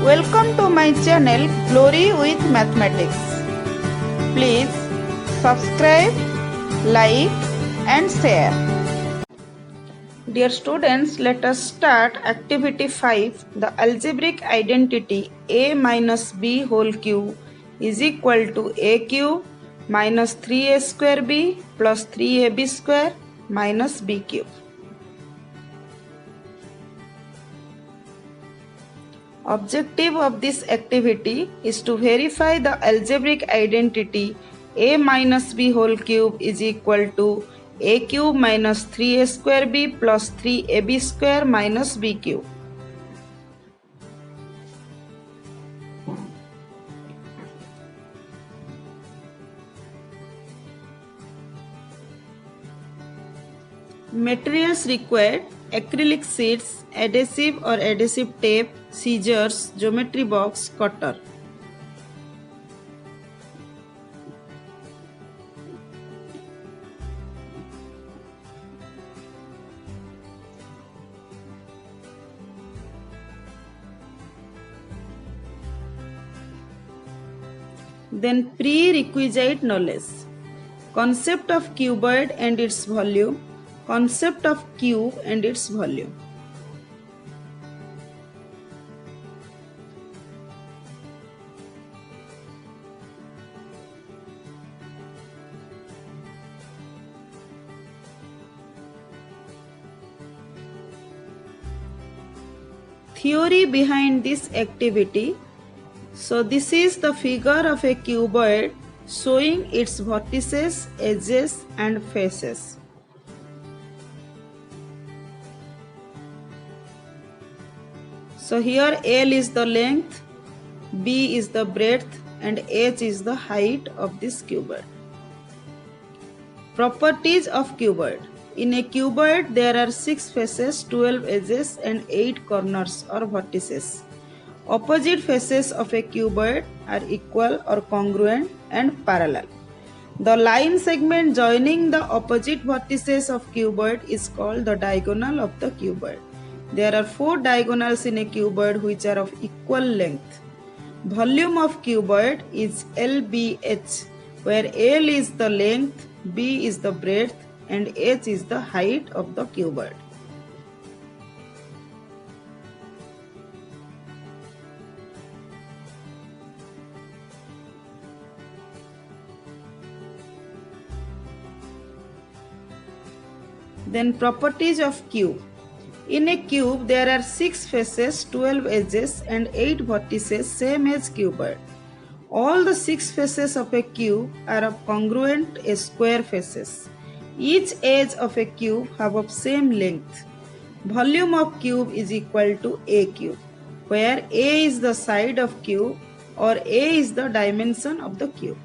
Welcome to my channel Glory with Mathematics. Please subscribe, like and share. Dear students, let us start activity 5. The algebraic identity a minus b whole cube is equal to a cube minus 3a square b plus 3ab square minus b cube. Objective of this activity is to verify the algebraic identity a minus b whole cube is equal to a cube minus 3a square b plus 3ab square minus b cube. Materials required: acrylic sheets, adhesive or adhesive tape, scissors, geometry box, cutter. Then prerequisite knowledge: concept of cuboid and its volume, concept of cube and its volume. Theory behind this activity. So this is the figure of a cuboid showing its vertices, edges and faces. So here L is the length, B is the breadth and H is the height of this cuboid. Properties of cuboid. In a cuboid there are 6 faces, 12 edges and 8 corners or vertices. Opposite faces of a cuboid are equal or congruent and parallel. The line segment joining the opposite vertices of cuboid is called the diagonal of the cuboid. There are 4 diagonals in a cuboid which are of equal length. Volume of cuboid is LBH, where L is the length, B is the breadth and H is the height of the cuboid. Then properties of cube. In a cube there are 6 faces, 12 edges and 8 vertices, same as cuboid. All the 6 faces of a cube are of congruent square faces. Each edge of a cube have of same length. Volume of cube is equal to a cube, where a is the side of cube or a is the dimension of the cube.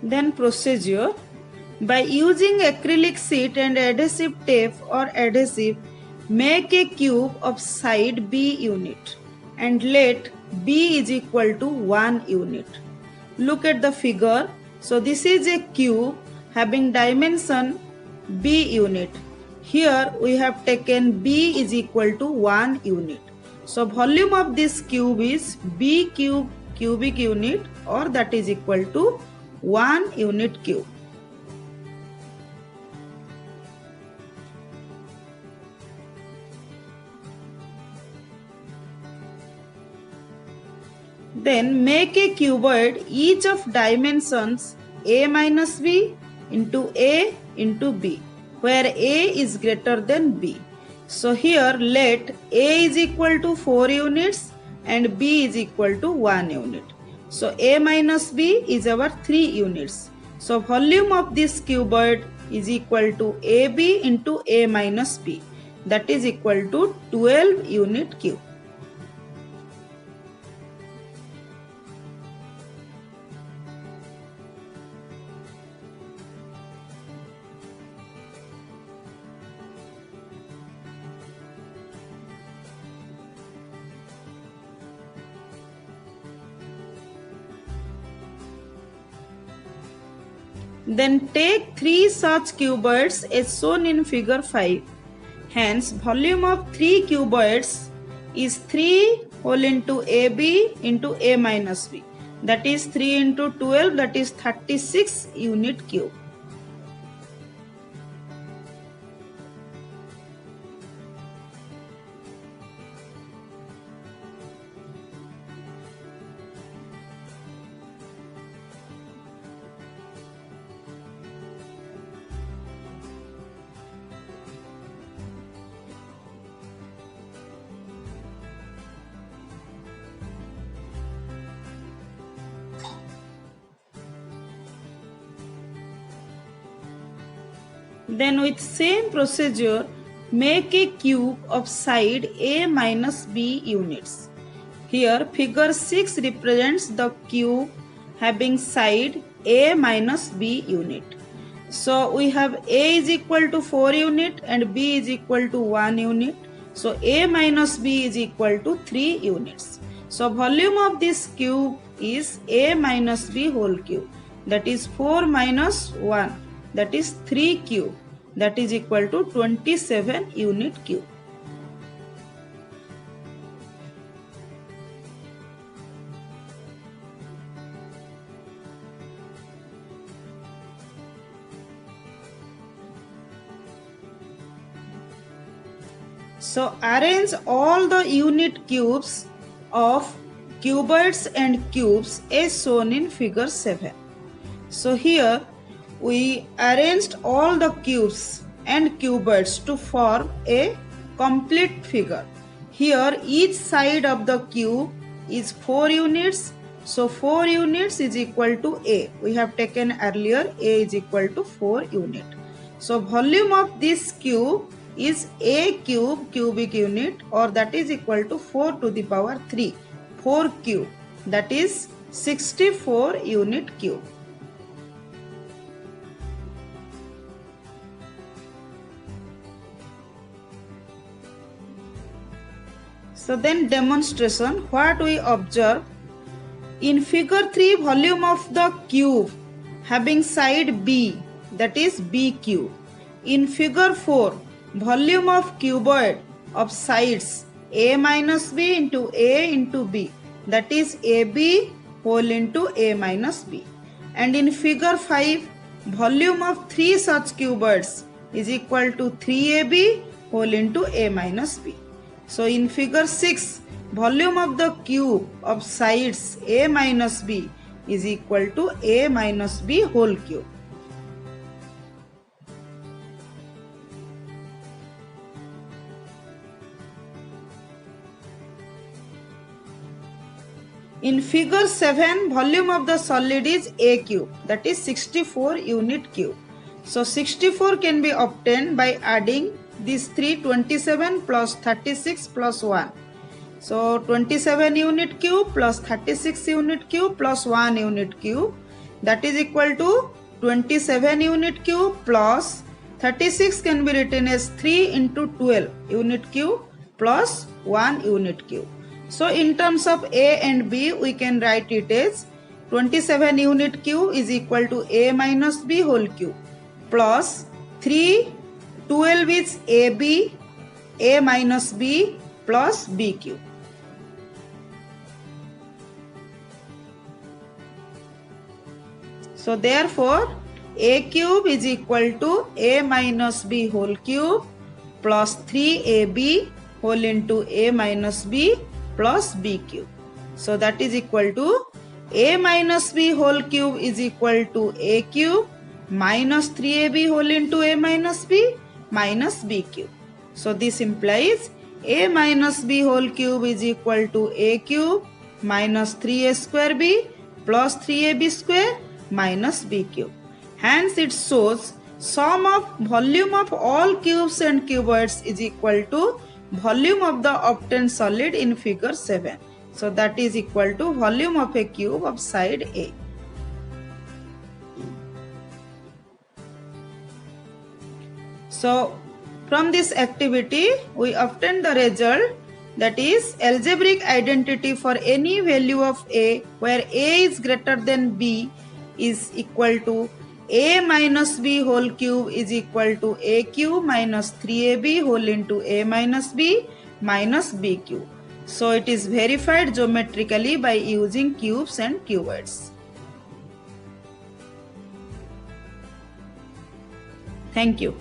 Then procedure. By using acrylic sheet and adhesive tape or adhesive, make a cube of side B unit and let B is equal to 1 unit. Look at the figure. So this is a cube having dimension B unit. Here we have taken B is equal to 1 unit. So volume of this cube is B cube cubic unit, or that is equal to 1 unit cube. Then make a cuboid each of dimensions a minus b into a into b, where a is greater than b. So here let a is equal to 4 units and b is equal to 1 unit. So a minus b is our 3 units. So volume of this cuboid is equal to ab into a minus b, that is equal to 12 unit cube. Then take 3 such cuboids as shown in figure 5. Hence, volume of 3 cuboids is 3 whole into AB into A minus B. That is 3 into 12, that is 36 unit cube. Then with same procedure, make a cube of side A minus B units. Here figure 6 represents the cube having side A minus B unit. So we have A is equal to 4 unit and B is equal to 1 unit. So A minus B is equal to 3 units. So volume of this cube is A minus B whole cube. That is 4 minus 1. That is 3 cube. That is equal to 27 unit cube. So arrange all the unit cubes of cuboids and cubes as shown in figure 7. So here we arranged all the cubes and cuboids to form a complete figure. Here each side of the cube is 4 units. So 4 units is equal to A. We have taken earlier A is equal to 4 unit. So volume of this cube is A cube cubic unit, or that is equal to 4 to the power 3. 4 cube, that is 64 unit cube. So then demonstration, what we observe in figure 3, volume of the cube having side B, that is B cube. In figure 4, volume of cuboid of sides A minus B into A into B, that is AB whole into A minus B. And in figure 5, volume of 3 such cuboids is equal to 3AB whole into A minus B. So in figure 6, volume of the cube of sides A minus B is equal to A minus B whole cube. In figure 7, volume of the solid is A cube, that is 64 unit cube. So 64 can be obtained by adding these 327 plus 36 plus 1. So 27 unit cube plus 36 unit cube plus 1 unit cube, that is equal to 27 unit cube plus 36 can be written as 3 into 12 unit cube plus 1 unit cube. So in terms of A and B, we can write it as 27 unit cube is equal to A minus B whole cube plus 3, 12 is AB, A minus B plus B cube. So therefore, A cube is equal to A minus B whole cube plus 3AB whole into A minus B plus B cube. So that is equal to A minus B whole cube is equal to A cube minus 3AB whole into A minus B minus B cube. So this implies A minus B whole cube is equal to A cube minus 3A square B plus 3AB square minus B cube. Hence it shows sum of volume of all cubes and cuboids is equal to volume of the obtained solid in figure 7. So that is equal to volume of a cube of side A. So from this activity we obtain the result, that is algebraic identity for any value of A where A is greater than B is equal to a minus b whole cube is equal to a cube minus 3ab whole into a minus b minus b cube. So it is verified geometrically by using cubes and cuboids. Thank you.